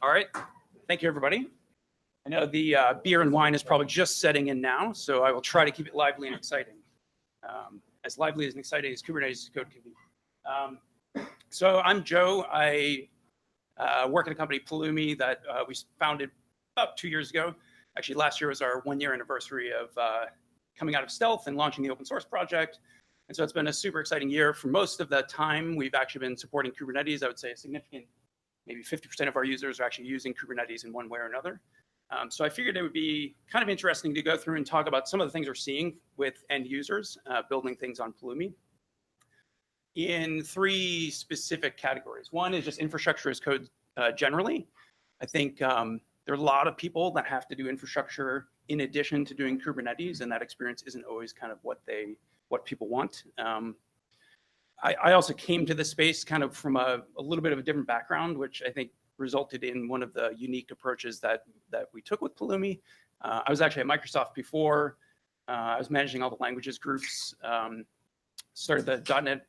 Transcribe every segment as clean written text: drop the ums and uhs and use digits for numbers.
All right. Thank you, everybody. I know the beer and wine is probably just setting in now, so I will try to keep it lively and exciting. As lively and exciting as Kubernetes code can be. So I'm Joe. I work at a company, Pulumi, that we founded about 2 years ago. Actually, last year was our 1-year anniversary of coming out of stealth and launching the open source project. And so it's been a super exciting year. For most of the time, we've actually been supporting Kubernetes. I would say a significant, maybe 50% of our users are actually using Kubernetes in one way or another. So I figured it would be kind of interesting to go through and talk about some of the things we're seeing with end users building things on Pulumi in 3 specific categories. One is just infrastructure as code generally. I think there are a lot of people that have to do infrastructure in addition to doing Kubernetes, and that experience isn't always kind of what people want. I also came to this space kind of from a little bit of a different background, which I think resulted in one of the unique approaches that we took with Pulumi. I was actually at Microsoft before. I was managing all the languages groups, started the .NET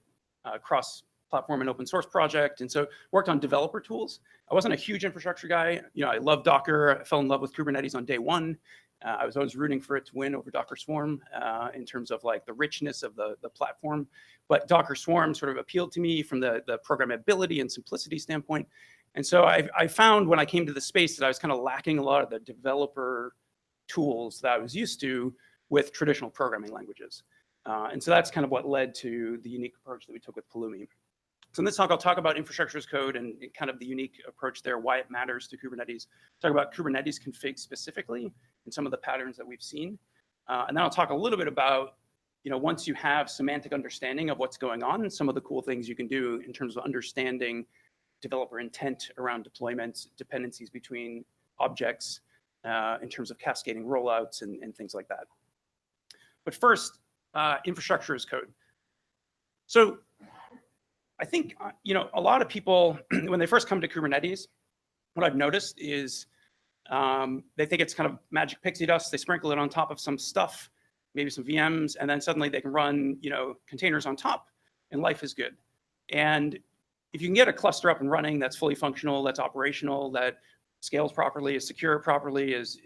cross-platform and open source project, and so worked on developer tools. I wasn't a huge infrastructure guy. You know, I love Docker. I fell in love with Kubernetes on day one. I was always rooting for it to win over Docker Swarm in terms of like the richness of the platform. But Docker Swarm sort of appealed to me from the programmability and simplicity standpoint. And so I found when I came to the space that I was kind of lacking a lot of the developer tools that I was used to with traditional programming languages. And so that's kind of what led to the unique approach that we took with Pulumi. So in this talk, I'll talk about infrastructure as code and kind of the unique approach there, why it matters to Kubernetes. Talk about Kubernetes config specifically and some of the patterns that we've seen. And then I'll talk a little bit about, you know, once you have semantic understanding of what's going on and some of the cool things you can do in terms of understanding developer intent around deployments, dependencies between objects, in terms of cascading rollouts and things like that. But first, infrastructure as code. So I think, you know, a lot of people, when they first come to Kubernetes, what I've noticed is they think it's kind of magic pixie dust. They sprinkle it on top of some stuff, maybe some VMs, and then suddenly they can run, you know, containers on top, and life is good. And if you can get a cluster up and running that's fully functional, that's operational, that scales properly, is secure properly, is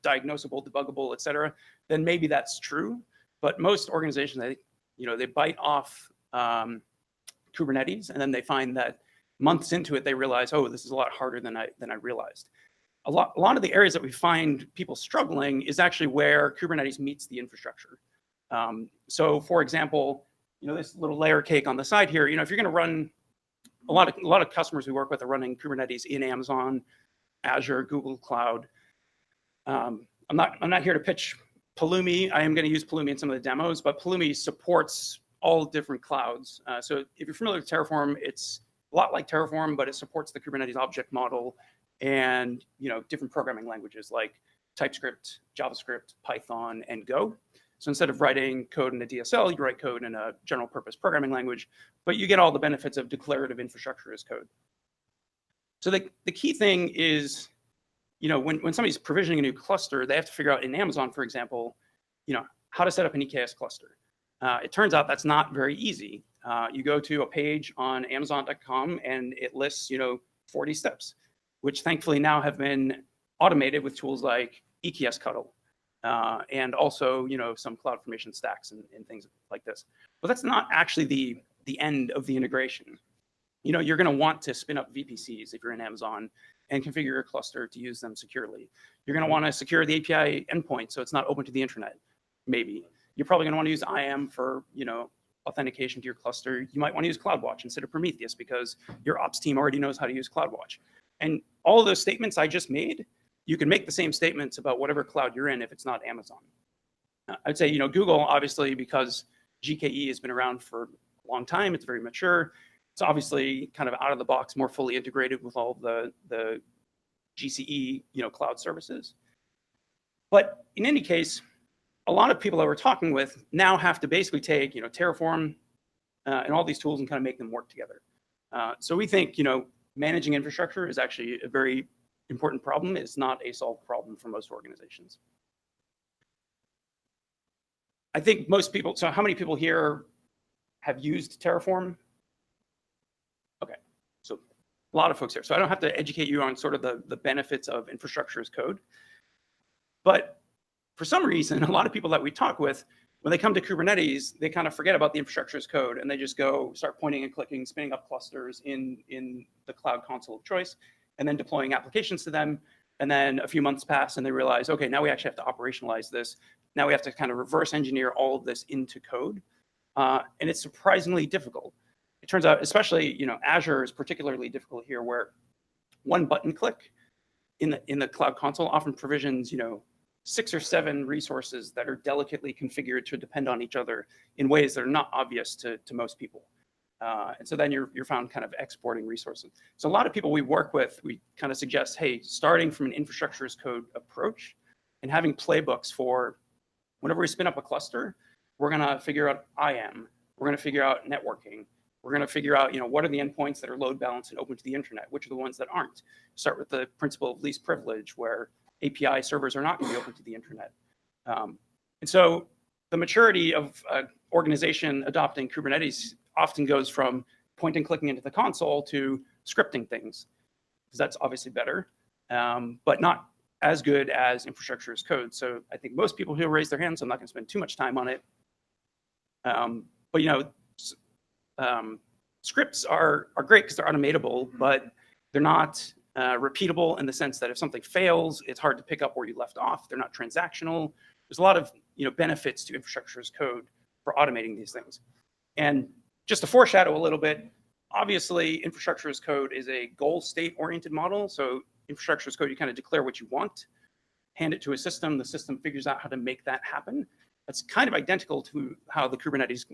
diagnosable, debuggable, et cetera, then maybe that's true. But most organizations, they bite off Kubernetes, and then they find that months into it, they realize, oh, this is a lot harder than I realized. A lot of the areas that we find people struggling is actually where Kubernetes meets the infrastructure. So, for example, you know, this little layer cake on the side here, you know, if you're going to run a lot of customers we work with are running Kubernetes in Amazon, Azure, Google Cloud. I'm not here to pitch Pulumi. I am going to use Pulumi in some of the demos, but Pulumi supports all different clouds. So if you're familiar with Terraform, it's a lot like Terraform, but it supports the Kubernetes object model and, you know, different programming languages like TypeScript, JavaScript, Python, and Go. So instead of writing code in a DSL, you write code in a general purpose programming language, but you get all the benefits of declarative infrastructure as code. So the key thing is, you know, when somebody's provisioning a new cluster, they have to figure out in Amazon, for example, you know, how to set up an EKS cluster. It turns out that's not very easy. You go to a page on Amazon.com and it lists, you know, 40 steps, which thankfully now have been automated with tools like EKS Cuddle. And also, you know, some CloudFormation stacks and things like this. But that's not actually the end of the integration. You know, you're going to want to spin up VPCs if you're in Amazon and configure your cluster to use them securely. You're going to want to secure the API endpoint so it's not open to the internet, maybe. You're probably going to want to use IAM for, you know, authentication to your cluster. You might want to use CloudWatch instead of Prometheus because your ops team already knows how to use CloudWatch. And all of those statements I just made, you can make the same statements about whatever cloud you're in if it's not Amazon. I'd say, you know, Google, obviously, because GKE has been around for a long time, it's very mature. It's obviously kind of out of the box, more fully integrated with all the GCE, you know, cloud services. But in any case, a lot of people that we're talking with now have to basically take, you know, Terraform and all these tools and kind of make them work together. So we think, you know, managing infrastructure is actually a very important problem. It's not a solved problem for most organizations. I think most people, so how many people here have used Terraform? Okay, so a lot of folks here. So I don't have to educate you on sort of the benefits of infrastructure as code. But for some reason, a lot of people that we talk with, when they come to Kubernetes, they kind of forget about the infrastructure as code, and they just go start pointing and clicking, spinning up clusters in the cloud console of choice, and then deploying applications to them. And then a few months pass, and they realize, okay, now we actually have to operationalize this. Now we have to kind of reverse engineer all of this into code. And it's surprisingly difficult. It turns out, especially, Azure is particularly difficult here, where one button click in the cloud console often provisions, 6 or 7 resources that are delicately configured to depend on each other in ways that are not obvious to most people. And so then you're found kind of exporting resources. So a lot of people we work with, we kind of suggest, hey, starting from an infrastructure as code approach and having playbooks for whenever we spin up a cluster, we're going to figure out IAM. We're going to figure out networking. We're going to figure out, what are the endpoints that are load balanced and open to the internet? Which are the ones that aren't? Start with the principle of least privilege, where API servers are not going to be open to the internet. And so the maturity of an organization adopting Kubernetes often goes from point and clicking into the console to scripting things, because that's obviously better, but not as good as infrastructure as code. So I think most people who raise their hands, so I'm not going to spend too much time on it. But scripts are great because they're automatable, but they're not repeatable in the sense that if something fails, it's hard to pick up where you left off. They're not transactional. There's a lot of benefits to infrastructure as code for automating these things. And just to foreshadow a little bit, obviously infrastructure as code is a goal state oriented model. So infrastructure as code, you kind of declare what you want, hand it to a system, the system figures out how to make that happen. That's kind of identical to how the Kubernetes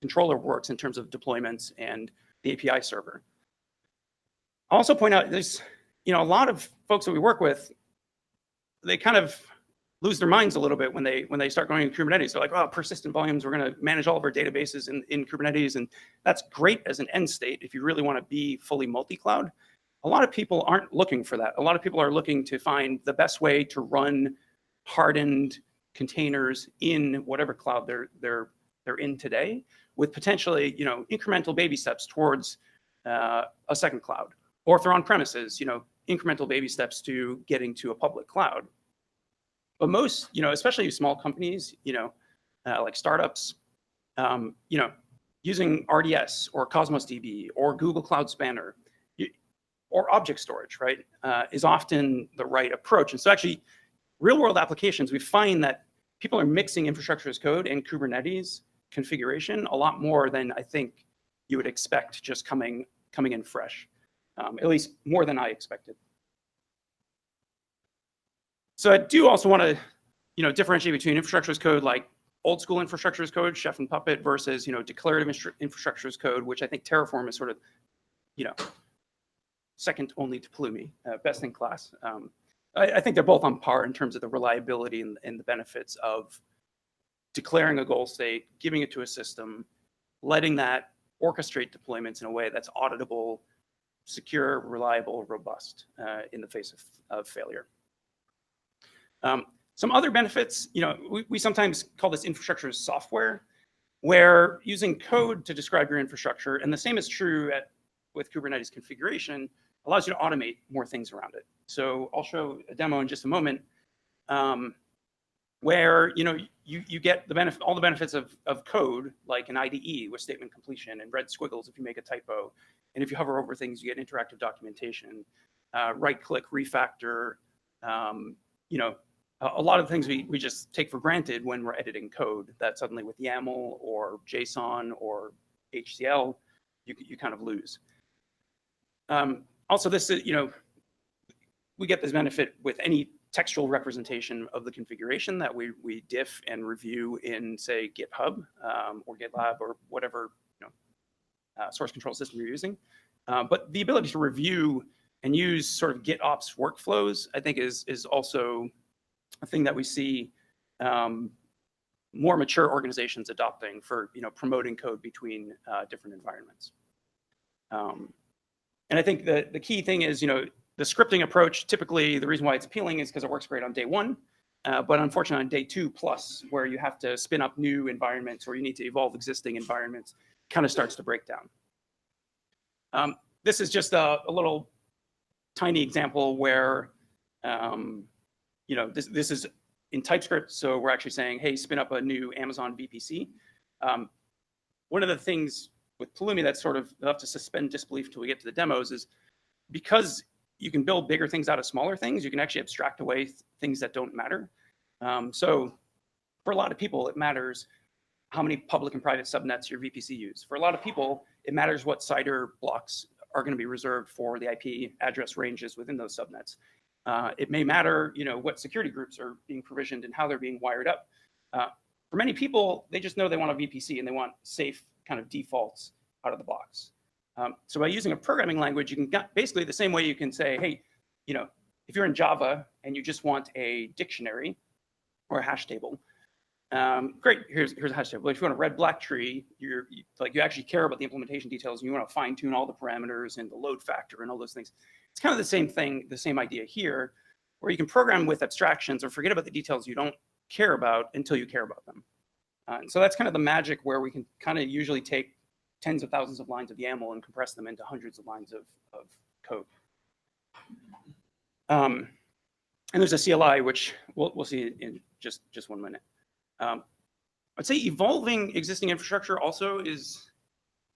controller works in terms of deployments and the API server. I'll also point out there's, a lot of folks that we work with, they kind of lose their minds a little bit when they start going to Kubernetes. They're like, oh, persistent volumes, we're going to manage all of our databases in Kubernetes. And that's great as an end state if you really want to be fully multi-cloud. A lot of people aren't looking for that. A lot of people are looking to find the best way to run hardened containers in whatever cloud they're in today, with potentially incremental baby steps towards a second cloud. Or if they're on premises, incremental baby steps to getting to a public cloud. But most, especially small companies, like startups, using RDS or Cosmos DB or Google Cloud Spanner or object storage, right, is often the right approach. And so actually, real world applications, we find that people are mixing infrastructure as code and Kubernetes configuration a lot more than I think you would expect just coming in fresh, at least more than I expected. So I do also want to, differentiate between infrastructure as code, like old school infrastructure as code, Chef and Puppet, versus, declarative infrastructure as code, which I think Terraform is sort of, second only to Pulumi, best in class. I think they're both on par in terms of the reliability and the benefits of declaring a goal state, giving it to a system, letting that orchestrate deployments in a way that's auditable, secure, reliable, robust in the face of failure. Some other benefits, we sometimes call this infrastructure as software, where using code to describe your infrastructure, and the same is true with Kubernetes configuration, allows you to automate more things around it. So I'll show a demo in just a moment, where you get all the benefits of code, like an IDE with statement completion and red squiggles if you make a typo, and if you hover over things, you get interactive documentation, right-click, refactor, a lot of things we just take for granted when we're editing code that suddenly with YAML or JSON or HCL, you kind of lose. Also, this is, we get this benefit with any textual representation of the configuration that we diff and review in, say, GitHub or GitLab or whatever source control system you're using. But the ability to review and use sort of GitOps workflows, I think, is also a thing that we see more mature organizations adopting for promoting code between different environments. And I think the key thing is, the scripting approach, typically the reason why it's appealing is because it works great on day one, but unfortunately on day 2+, where you have to spin up new environments or you need to evolve existing environments, kind of starts to break down. this is just a little tiny example where, this is in TypeScript. So we're actually saying, hey, spin up a new Amazon VPC. One of the things with Pulumi that's sort of, you'll have to suspend disbelief until we get to the demos, is because you can build bigger things out of smaller things, you can actually abstract away things that don't matter. So for a lot of people, it matters how many public and private subnets your VPC use. For a lot of people, it matters what CIDR blocks are going to be reserved for the IP address ranges within those subnets. It may matter, what security groups are being provisioned and how they're being wired up. For many people, they just know they want a VPC and they want safe kind of defaults out of the box. So by using a programming language, you can get basically the same way you can say, hey, if you're in Java and you just want a dictionary or a hash table, great, here's a hash table. If you want a red-black tree, you actually care about the implementation details and you want to fine-tune all the parameters and the load factor and all those things. It's kind of the same thing, the same idea here, where you can program with abstractions or forget about the details you don't care about until you care about them. And so that's kind of the magic where we can kind of usually take tens of thousands of lines of YAML and compress them into hundreds of lines of code. And there's a CLI, which we'll see in just 1 minute. I'd say evolving existing infrastructure also is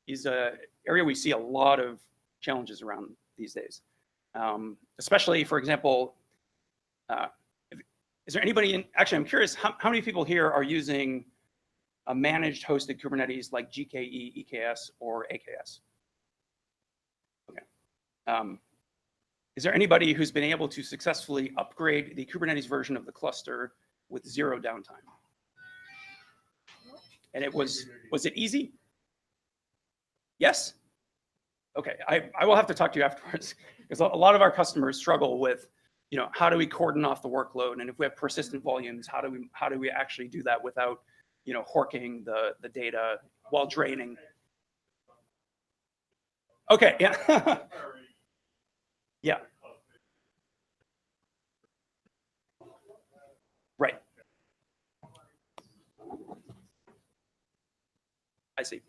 an area we see a lot of challenges around these days. Especially, for example, is there anybody actually, I'm curious, how many people here are using a managed hosted Kubernetes like GKE, EKS, or AKS? Okay. Is there anybody who's been able to successfully upgrade the Kubernetes version of the cluster with 0 downtime? And was it easy? Yes? Okay, I will have to talk to you afterwards, because a lot of our customers struggle with, how do we cordon off the workload? And if we have persistent volumes, how do we actually do that without, horking the data while draining? Okay, yeah. Yeah. Right. I see.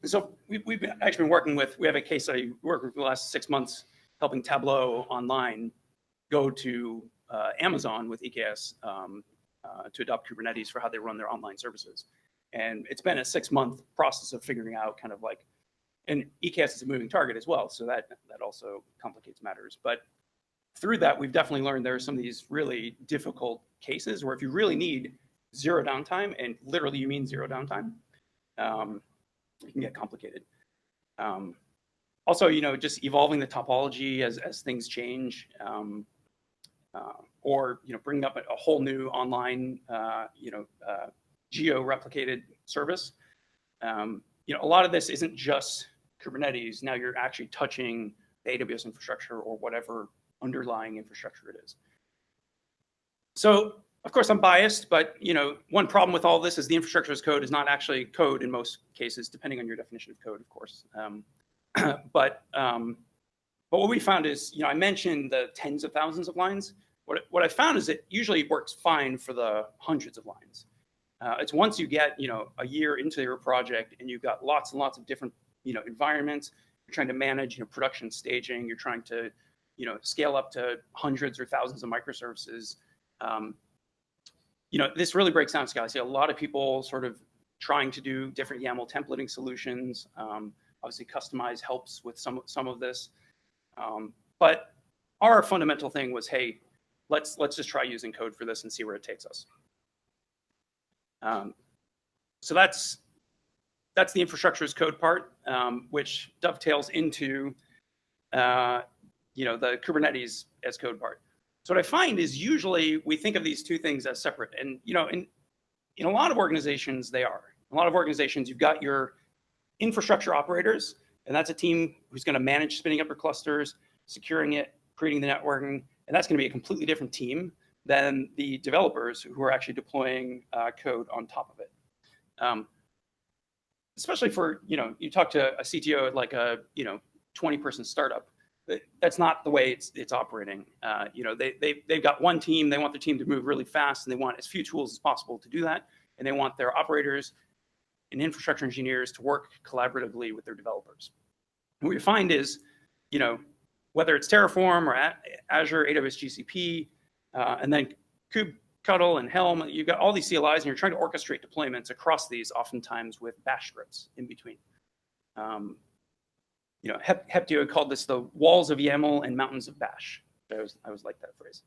So we've actually been working with, we have a case I worked with for the last 6 months, helping Tableau Online go to Amazon with EKS to adopt Kubernetes for how they run their online services. And it's been a 6-month process of figuring out kind of like, and EKS is a moving target as well, so that also complicates matters. But through that, we've definitely learned there are some of these really difficult cases where if you really need 0 downtime, and literally you mean 0 downtime, it can get complicated. Also, just evolving the topology as things change, or bringing up a whole new online, geo-replicated service. A lot of this isn't just Kubernetes. Now you're actually touching the AWS infrastructure or whatever underlying infrastructure it is. So, of course, I'm biased, but one problem with all this is the infrastructure as code is not actually code in most cases, depending on your definition of code, of course. But what we found is, I mentioned the tens of thousands of lines. What I found is it usually works fine for the hundreds of lines. It's once you get, a year into your project and you've got lots and lots of different, environments. You're trying to manage, production staging. You're trying to, scale up to hundreds or thousands of microservices. This really breaks down scale. I see a lot of people sort of trying to do different YAML templating solutions. Obviously, customize helps with some of this. But our fundamental thing was, hey, let's just try using code for this and see where it takes us. So that's the infrastructure as code part, which dovetails into the Kubernetes as code part. So what I find is usually we think of these two things as separate, and in a lot of organizations they are. In a lot of organizations, you've got your infrastructure operators, and that's a team who's going to manage spinning up your clusters, securing it, creating the networking, and that's going to be a completely different team than the developers who are actually deploying code on top of it. Especially for, you talk to a CTO at like a 20-person startup. That's not the way it's operating. They've got one team. They want their team to move really fast, and they want as few tools as possible to do that. And they want their operators and infrastructure engineers to work collaboratively with their developers. And what you find is, whether it's Terraform or Azure, AWS, GCP, and then kubectl and Helm, you've got all these CLIs, and you're trying to orchestrate deployments across these, oftentimes with bash scripts in between. Heptio called this the walls of YAML and mountains of bash. I always like that phrase.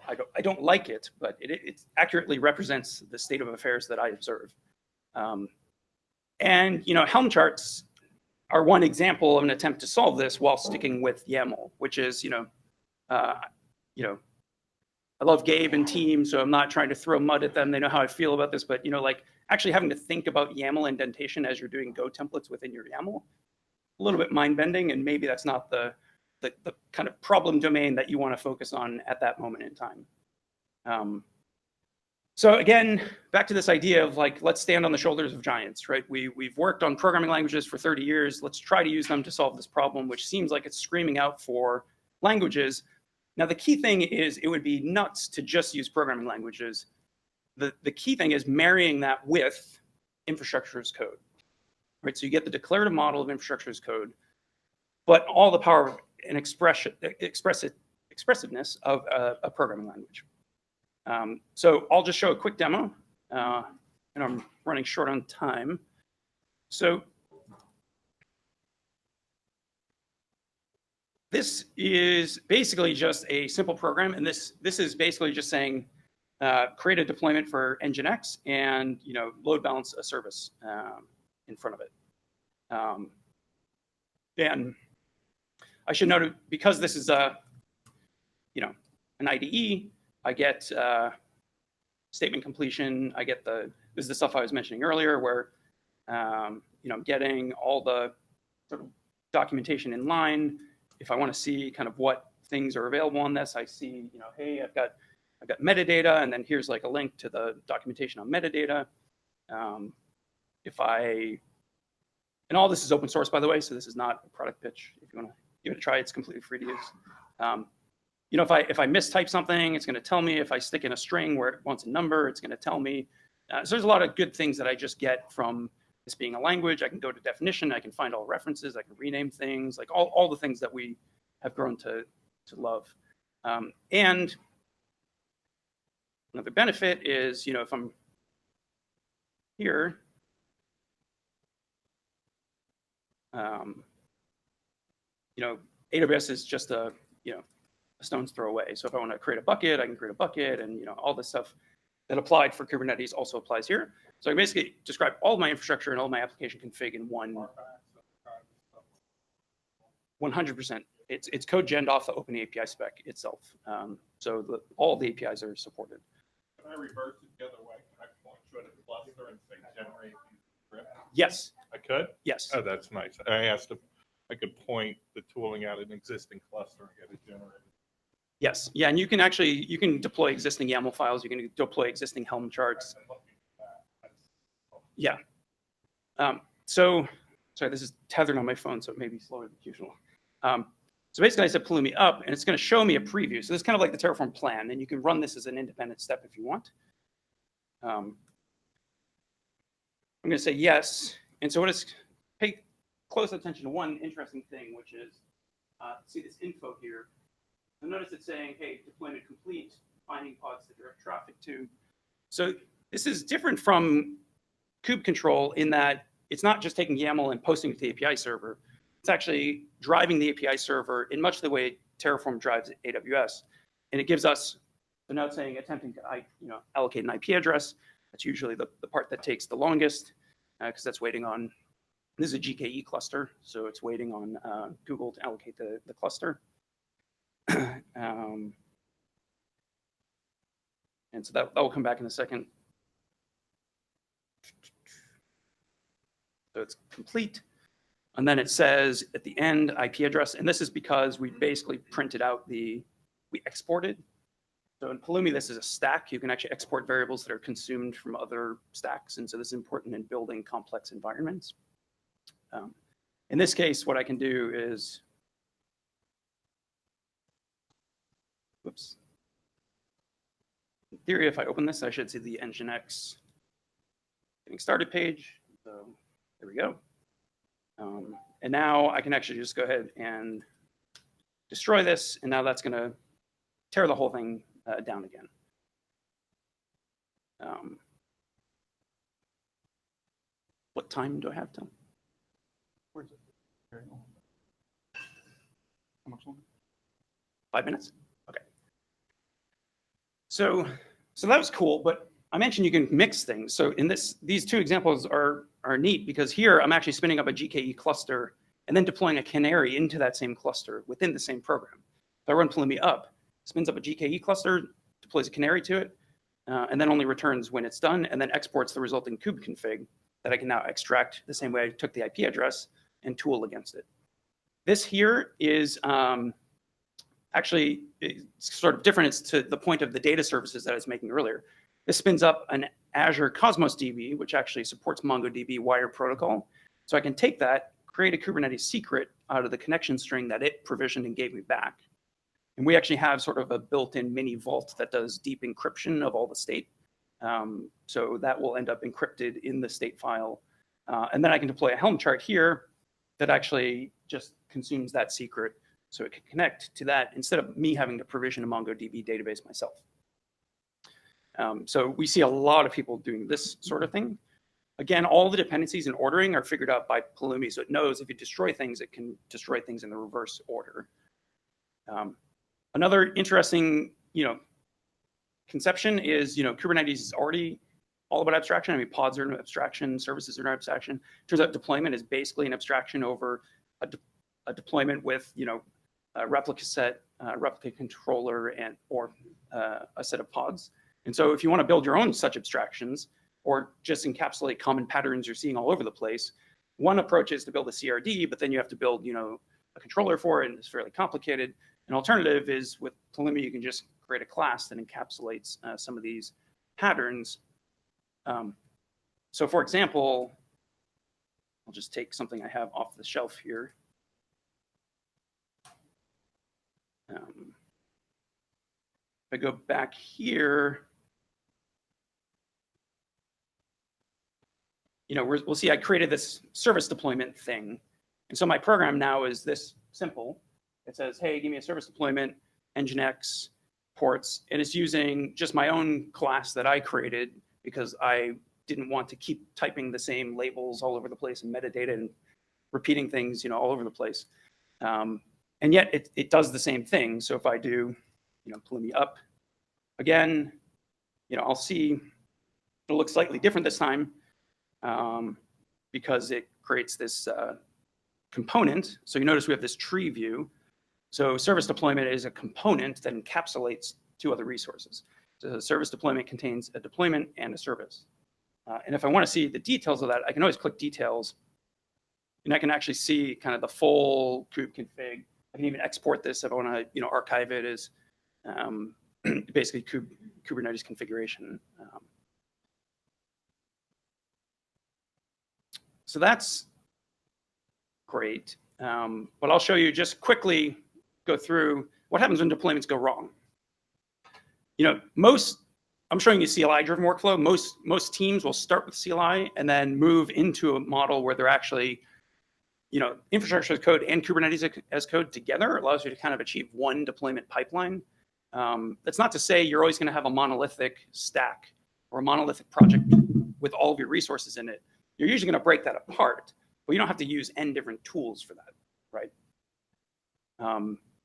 I don't like it, but it accurately represents the state of affairs that I observe. And Helm charts are one example of an attempt to solve this while sticking with YAML, which is I love Gabe and team, so I'm not trying to throw mud at them. They know how I feel about this, but like actually having to think about YAML indentation as you're doing Go templates within your YAML, a little bit mind-bending, and maybe that's not the kind of problem domain that you want to focus on at that moment in time. So again, back to this idea of like, let's stand on the shoulders of giants, right? We've worked on programming languages for 30 years. Let's try to use them to solve this problem, which seems like it's screaming out for languages. Now, the key thing is it would be nuts to just use programming languages. The key thing is marrying that with infrastructure as code, right? So you get the declarative model of infrastructure as code, but all the power and expressiveness of a programming language. So I'll just show a quick demo, and I'm running short on time. So this is basically just a simple program, and this is basically just saying create a deployment for Nginx and load balance a service in front of it. And I should note, because this is an IDE, I get statement completion. I get this is the stuff I was mentioning earlier, where I'm getting all the sort of documentation in line. If I want to see kind of what things are available on this, I see, hey, I've got metadata, and then here's like a link to the documentation on metadata. And all this is open source, by the way, so this is not a product pitch. If you want to give it a try, it's completely free to use. If I mistype something, it's going to tell me. If I stick in a string where it wants a number, it's going to tell me. So there's a lot of good things that I just get from this being a language. I can go to definition. I can find all references. I can rename things, like all the things that we have grown to love. And another benefit is, if I'm here, AWS is just a stone's throw away. So if I want to create a bucket, I can create a bucket, and all this stuff that applied for Kubernetes also applies here. So I basically describe all of my infrastructure and all my application config in one. 100%. It's code genned off the Open API spec itself. So all the APIs are supported. Can I reverse it the other way? Can I point you at a cluster and say generate script? Yes. I could? Yes. Oh, that's nice. I asked if I could point the tooling at an existing cluster and get it generated. Yes. Yeah, and you can deploy existing YAML files. You can deploy existing Helm charts. Yeah. So sorry, this is tethered on my phone, so it may be slower than usual. So basically, I set Pulumi up, and it's going to show me a preview. So this is kind of like the Terraform plan, and you can run this as an independent step if you want. I'm going to say yes. And so pay close attention to one interesting thing, which is see this info here. You'll notice it's saying, hey, deployment complete, finding pods to direct traffic to. So this is different from kube control in that it's not just taking YAML and posting it to the API server. It's actually driving the API server in much the way Terraform drives AWS. And it gives us, so now it's saying attempting to allocate an IP address. That's usually the part that takes the longest, because that's waiting on, this is a GKE cluster, so it's waiting on Google to allocate the cluster. And so that will come back in a second. So it's complete. And then it says at the end IP address, and this is because we basically printed out we exported. So in Pulumi, this is a stack. You can actually export variables that are consumed from other stacks. And so this is important in building complex environments. In this case, what I can do is, whoops. In theory, if I open this, I should see the Nginx getting started page. So there we go. And now I can actually just go ahead and destroy this. And now that's going to tear the whole thing down again. What time do I have till? Where's it? Very long. How much longer? 5 minutes? Okay. So that was cool, but I mentioned you can mix things. So in these two examples are neat because here I'm actually spinning up a GKE cluster and then deploying a canary into that same cluster within the same program. So I run Pulumi up, spins up a GKE cluster, deploys a canary to it, and then only returns when it's done, and then exports the resulting kube config that I can now extract the same way I took the IP address and tool against it. This here is actually it's sort of different. It's to the point of the data services that I was making earlier. This spins up an Azure Cosmos DB, which actually supports MongoDB wire protocol. So I can take that, create a Kubernetes secret out of the connection string that it provisioned and gave me back. And we actually have sort of a built-in mini vault that does deep encryption of all the state. So that will end up encrypted in the state file. And then I can deploy a Helm chart here that actually just consumes that secret so it can connect to that instead of me having to provision a MongoDB database myself. So we see a lot of people doing this sort of thing. Again, all the dependencies and ordering are figured out by Pulumi, so it knows if you destroy things, it can destroy things in the reverse order. Another interesting, conception is, Kubernetes is already all about abstraction. I mean, pods are an abstraction, services are an abstraction. Turns out deployment is basically an abstraction over a deployment with, a replica set, replica controller, and or a set of pods. And so if you want to build your own such abstractions or just encapsulate common patterns you're seeing all over the place, one approach is to build a CRD, but then you have to build, a controller for it, and it's fairly complicated. An alternative is with Pulumi, you can just create a class that encapsulates some of these patterns. So for example, I'll just take something I have off the shelf here. If I go back here, we'll see I created this service deployment thing. And so my program now is this simple. It says, hey, give me a service deployment, Nginx, ports, and it's using just my own class that I created because I didn't want to keep typing the same labels all over the place and metadata and repeating things, all over the place. And yet it does the same thing. So if I do, Pulumi up again, I'll see it'll look slightly different this time because it creates this component. So you notice we have this tree view. So service deployment is a component that encapsulates two other resources. So the service deployment contains a deployment and a service. And if I want to see the details of that, I can always click details. And I can actually see kind of the full kube config. I can even export this if I want to, archive it as basically Kubernetes configuration. So that's great. But I'll show you just quickly go through what happens when deployments go wrong. I'm showing you CLI-driven workflow. Most teams will start with CLI and then move into a model where they're actually, infrastructure as code and Kubernetes as code together allows you to kind of achieve one deployment pipeline. That's not to say you're always going to have a monolithic stack or a monolithic project with all of your resources in it. You're usually going to break that apart, but you don't have to use N different tools for that, right?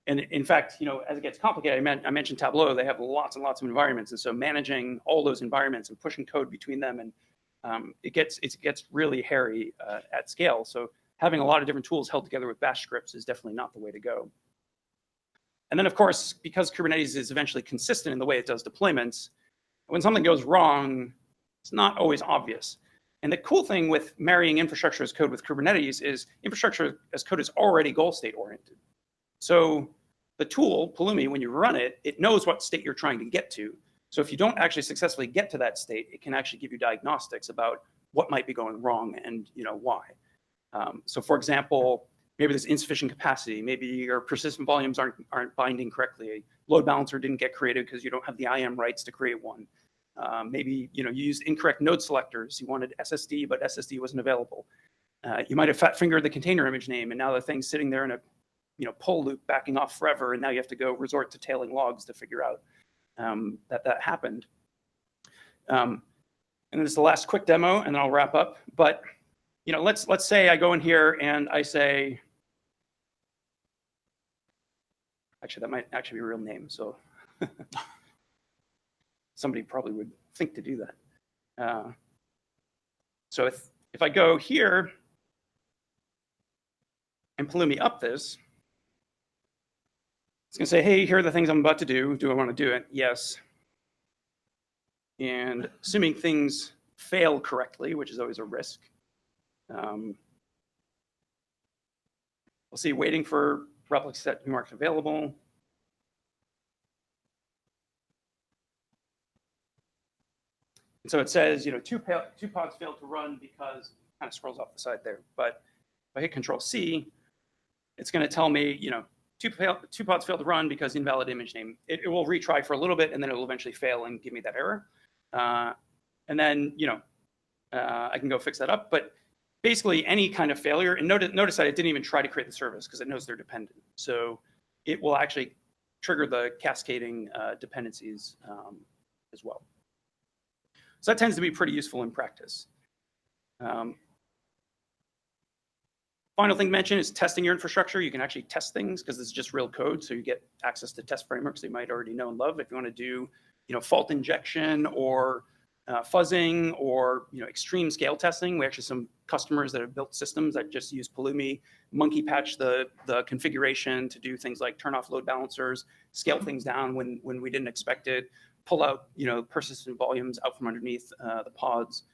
And in fact, as it gets complicated, I mentioned Tableau, they have lots and lots of environments. And so managing all those environments and pushing code between them, and it gets really hairy at scale. So having a lot of different tools held together with bash scripts is definitely not the way to go. And then of course, because Kubernetes is eventually consistent in the way it does deployments, when something goes wrong, it's not always obvious. And the cool thing with marrying infrastructure as code with Kubernetes is infrastructure as code is already goal state oriented. So the tool, Pulumi, when you run it, it knows what state you're trying to get to. So if you don't actually successfully get to that state, it can actually give you diagnostics about what might be going wrong and why. So for example, maybe there's insufficient capacity. Maybe your persistent volumes aren't binding correctly. A load balancer didn't get created because you don't have the IAM rights to create one. Maybe you used incorrect node selectors. You wanted SSD, but SSD wasn't available. You might have fat fingered the container image name, and now the thing's sitting there in a pull loop backing off forever, and now you have to go resort to tailing logs to figure out that happened. And this is the last quick demo, and then I'll wrap up. But let's say I go in here and I say, actually that might actually be a real name, so somebody probably would think to do that. So if I go here and Pulumi up this, it's going to say, hey, here are the things I'm about to do. Do I want to do it? Yes. And assuming things fail correctly, which is always a risk, we'll see waiting for replica set to be marked available. And so it says, two pods failed to run because it kind of scrolls off the side there. But if I hit Control C, it's going to tell me, two pods failed to run because invalid image name. It will retry for a little bit, and then it will eventually fail and give me that error. And then, I can go fix that up. But basically, any kind of failure, and notice that it didn't even try to create the service because it knows they're dependent. So it will actually trigger the cascading dependencies as well. So that tends to be pretty useful in practice. Final thing to mention is testing your infrastructure. You can actually test things because this is just real code, so you get access to test frameworks that you might already know and love. If you want to do, fault injection or fuzzing or extreme scale testing, we actually have some customers that have built systems that just use Pulumi, monkey patch the configuration to do things like turn off load balancers, scale things down when we didn't expect it, pull out persistent volumes out from underneath the pods,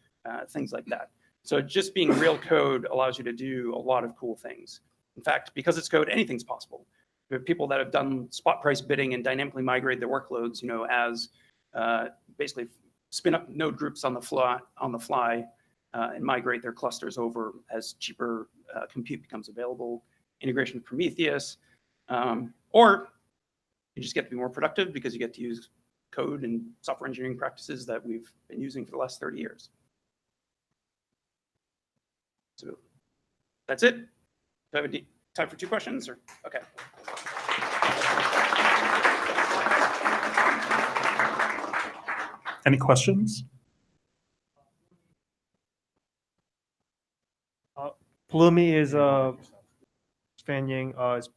things like that. So just being real code allows you to do a lot of cool things. In fact, because it's code, anything's possible. We have people that have done spot price bidding and dynamically migrate their workloads, as basically spin up node groups on the fly and migrate their clusters over as cheaper compute becomes available. Integration with Prometheus, or you just get to be more productive because you get to use code and software engineering practices that we've been using for the last 30 years. So that's it. Do I have time for 2 questions? Or okay. Any questions? Pulumi is is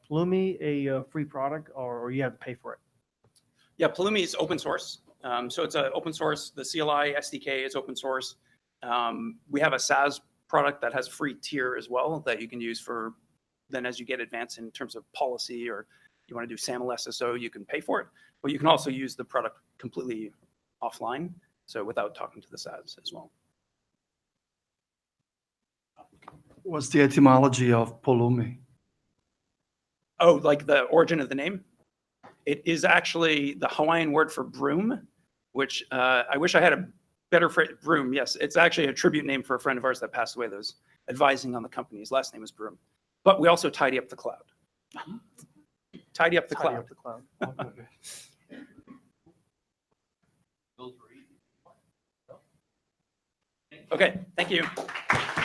Pulumi a free product, or you have to pay for it? Yeah, Pulumi is open source. So it's an open source. The CLI SDK is open source. We have a SaaS product that has a free tier as well that you can use for then as you get advanced in terms of policy, or you want to do SAML SSO, you can pay for it. But you can also use the product completely offline, so without talking to the SaaS as well. What's the etymology of Pulumi? Oh, like the origin of the name? It is actually the Hawaiian word for broom, which I wish I had a better phrase. Broom, yes. It's actually a tribute name for a friend of ours that passed away that was advising on the company. His last name was Broom. But we also tidy up the cloud. Tidy up the cloud. Okay, thank you.